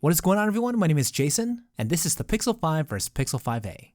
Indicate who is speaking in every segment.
Speaker 1: What is going on, everyone? My name is Jason, and this is the Pixel 5 vs. Pixel 5a.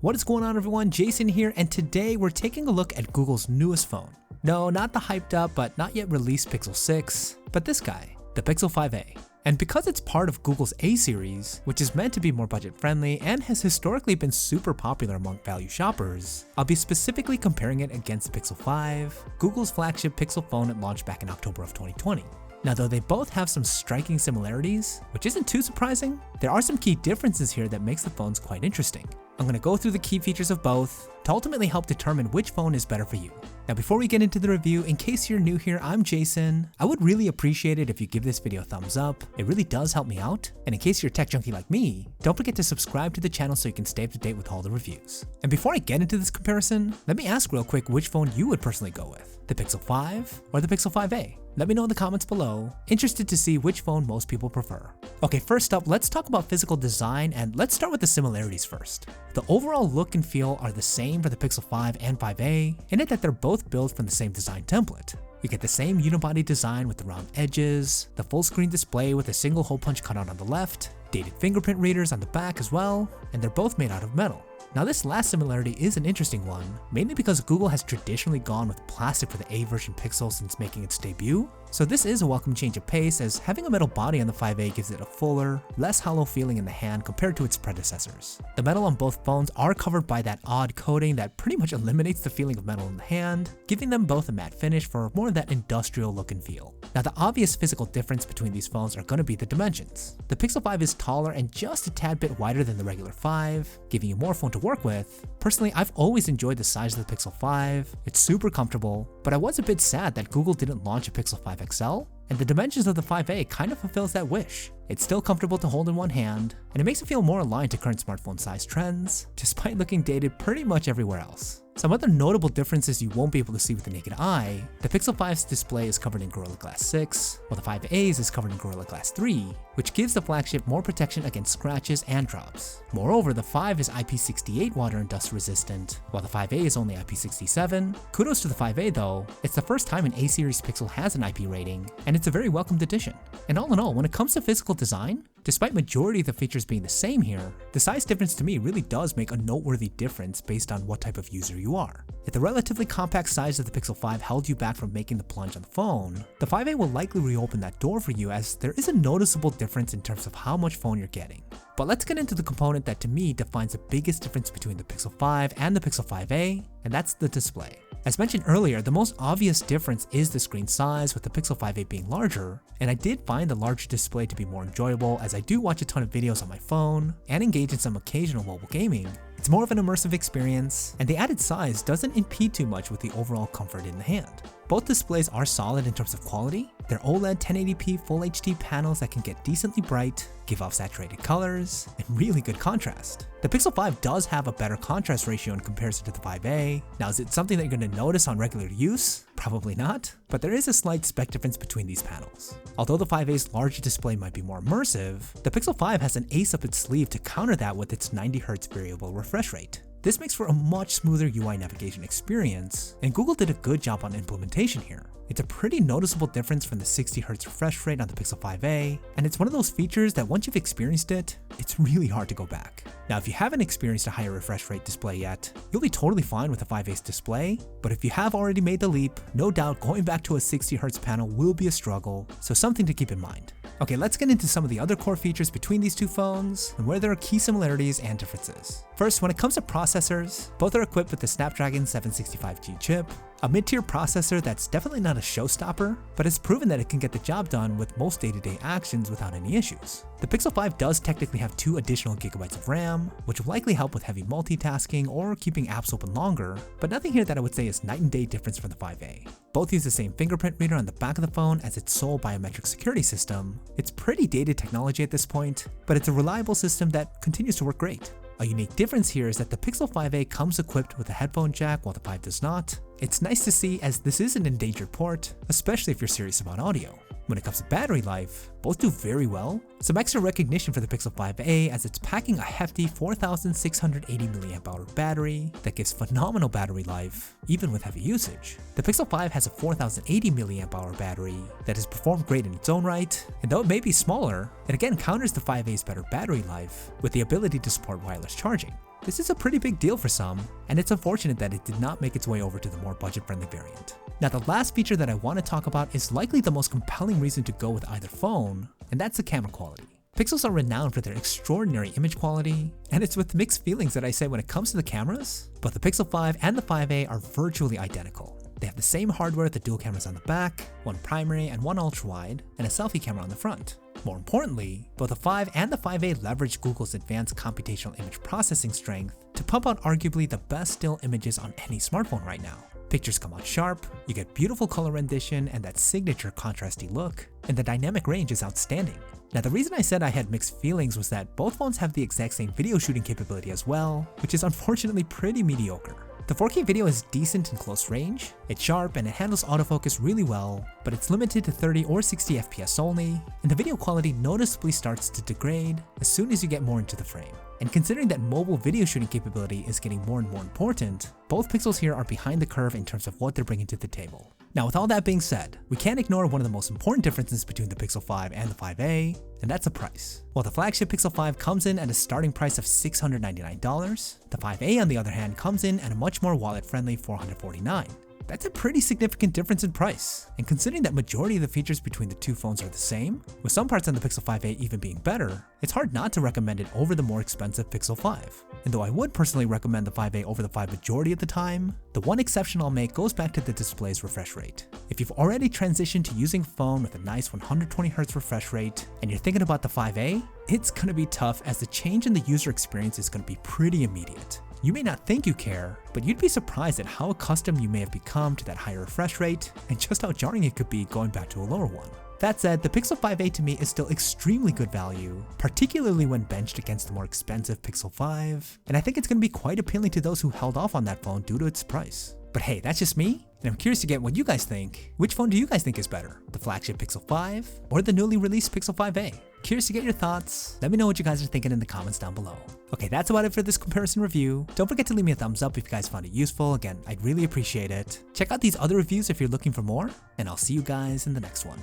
Speaker 1: What is going on, everyone? Jason here, and today we're taking a look at Google's newest phone. No, not the hyped up but not yet released Pixel 6, but this guy, the Pixel 5a. And because it's part of Google's A series, which is meant to be more budget friendly and has historically been super popular among value shoppers, I'll be specifically comparing it against the Pixel 5, Google's flagship Pixel phone that launched back in October of 2020. Now, though they both have some striking similarities, which isn't too surprising, there are some key differences here that makes the phones quite interesting. I'm going to go through the key features of both to ultimately help determine which phone is better for you. Now, before we get into the review, in case you're new here, I'm Jason. I would really appreciate it if you give this video a thumbs up. It really does help me out. And in case you're a tech junkie like me, don't forget to subscribe to the channel so you can stay up to date with all the reviews. And before I get into this comparison, let me ask real quick which phone you would personally go with, the Pixel 5 or the Pixel 5a? Let me know in the comments below. Interested to see which phone most people prefer. Okay, first up, let's talk about physical design, and let's start with the similarities first. The overall look and feel are the same for the Pixel 5 and 5a, in it that they're both built from the same design template. You get the same unibody design with the round edges, the full screen display with a single hole punch cutout on the left, dated fingerprint readers on the back as well, and they're both made out of metal. Now, this last similarity is an interesting one, mainly because Google has traditionally gone with plastic for the A version Pixel since making its debut, so this is a welcome change of pace, as having a metal body on the 5a gives it a fuller, less hollow feeling in the hand compared to its predecessors. The metal on both phones are covered by that odd coating that pretty much eliminates the feeling of metal in the hand, giving them both a matte finish for more of that industrial look and feel. Now, the obvious physical difference between these phones are going to be the dimensions. The Pixel 5 is taller and just a tad bit wider than the regular 5, giving you more phone to work with. Personally, I've always enjoyed the size of the Pixel 5. It's super comfortable, but I was a bit sad that Google didn't launch a Pixel 5 XL, and the dimensions of the 5a kind of fulfills that wish. It's still comfortable to hold in one hand, and it makes it feel more aligned to current smartphone size trends, despite looking dated pretty much everywhere else. Some other notable differences you won't be able to see with the naked eye: the Pixel 5's display is covered in Gorilla Glass 6, while the 5a's is covered in Gorilla Glass 3, which gives the flagship more protection against scratches and drops. Moreover, the 5 is IP68 water and dust resistant, while the 5a is only IP67. Kudos to the 5a though, it's the first time an A series Pixel has an IP rating, and it's a very welcomed addition. And all in all, when it comes to physical design, despite majority of the features being the same here, the size difference to me really does make a noteworthy difference based on what type of user you are. If the relatively compact size of the Pixel 5 held you back from making the plunge on the phone, the 5a will likely reopen that door for you, as there is a noticeable difference in terms of how much phone you're getting. But let's get into the component that to me defines the biggest difference between the Pixel 5 and the Pixel 5a, and that's the display. As mentioned earlier, the most obvious difference is the screen size, with the Pixel 5a being larger, and I did find the larger display to be more enjoyable, as I do watch a ton of videos on my phone and engage in some occasional mobile gaming. It's more of an immersive experience, and the added size doesn't impede too much with the overall comfort in the hand. Both displays are solid in terms of quality. They're OLED 1080p Full HD panels that can get decently bright, give off saturated colors, and really good contrast. The Pixel 5 does have a better contrast ratio in comparison to the 5a. Now, is it something that you're going to notice on regular use? Probably not, but there is a slight spec difference between these panels. Although the 5a's larger display might be more immersive, the Pixel 5 has an ace up its sleeve to counter that with its 90Hz variable refresh rate. This makes for a much smoother UI navigation experience, and Google did a good job on implementation here. It's a pretty noticeable difference from the 60Hz refresh rate on the Pixel 5a, and it's one of those features that once you've experienced it, it's really hard to go back. Now, if you haven't experienced a higher refresh rate display yet, you'll be totally fine with the 5a's display, but if you have already made the leap, no doubt going back to a 60Hz panel will be a struggle, so something to keep in mind. Okay, let's get into some of the other core features between these two phones and where there are key similarities and differences. First, when it comes to processors, both are equipped with the Snapdragon 765G chip, a mid-tier processor that's definitely not a showstopper, but has proven that it can get the job done with most day-to-day actions without any issues. The Pixel 5 does technically have 2 additional gigabytes of RAM, which will likely help with heavy multitasking or keeping apps open longer, but nothing here that I would say is night and day difference from the 5a. Both use the same fingerprint reader on the back of the phone as its sole biometric security system. It's pretty dated technology at this point, but it's a reliable system that continues to work great. A unique difference here is that the Pixel 5a comes equipped with a headphone jack while the 5 does not. It's nice to see, as this is an endangered port, especially if you're serious about audio. When it comes to battery life, both do very well. Some extra recognition for the Pixel 5a as it's packing a hefty 4680 mAh battery that gives phenomenal battery life, even with heavy usage. The Pixel 5 has a 4080 mAh battery that has performed great in its own right, and though it may be smaller, it again counters the 5a's better battery life with the ability to support wireless charging. This is a pretty big deal for some, and it's unfortunate that it did not make its way over to the more budget-friendly variant. Now, the last feature that I want to talk about is likely the most compelling reason to go with either phone, and that's the camera quality. Pixels are renowned for their extraordinary image quality, and it's with mixed feelings that I say when it comes to the cameras, both the Pixel 5 and the 5a are virtually identical. They have the same hardware with the dual cameras on the back, one primary and one ultra-wide, and a selfie camera on the front. More importantly, both the 5 and the 5a leverage Google's advanced computational image processing strength to pump out arguably the best still images on any smartphone right now. Pictures come out sharp, you get beautiful color rendition and that signature contrasty look, and the dynamic range is outstanding. Now, the reason I said I had mixed feelings was that both phones have the exact same video shooting capability as well, which is unfortunately pretty mediocre. The 4K video is decent in close range, it's sharp and it handles autofocus really well, but it's limited to 30 or 60 FPS only, and the video quality noticeably starts to degrade as soon as you get more into the frame. And considering that mobile video shooting capability is getting more and more important, both Pixels here are behind the curve in terms of what they're bringing to the table. Now, with all that being said, we can't ignore one of the most important differences between the Pixel 5 and the 5a, and that's the price. While the flagship Pixel 5 comes in at a starting price of $699, the 5a on the other hand comes in at a much more wallet-friendly $449. That's a pretty significant difference in price, and considering that majority of the features between the two phones are the same, with some parts on the Pixel 5a even being better, it's hard not to recommend it over the more expensive Pixel 5. And though I would personally recommend the 5a over the 5 majority of the time, the one exception I'll make goes back to the display's refresh rate. If you've already transitioned to using a phone with a nice 120Hz refresh rate, and you're thinking about the 5a, it's gonna be tough as the change in the user experience is gonna be pretty immediate. You may not think you care, but you'd be surprised at how accustomed you may have become to that higher refresh rate and just how jarring it could be going back to a lower one. That said, the Pixel 5a to me is still extremely good value, particularly when benched against the more expensive Pixel 5, and I think it's going to be quite appealing to those who held off on that phone due to its price. But hey, that's just me, and I'm curious to get what you guys think. Which phone do you guys think is better, the flagship Pixel 5 or the newly released Pixel 5a? Curious to get your thoughts. Let me know what you guys are thinking in the comments down below. Okay, that's about it for this comparison review. Don't forget to leave me a thumbs up if you guys found it useful. Again, I'd really appreciate it. Check out these other reviews if you're looking for more, and I'll see you guys in the next one.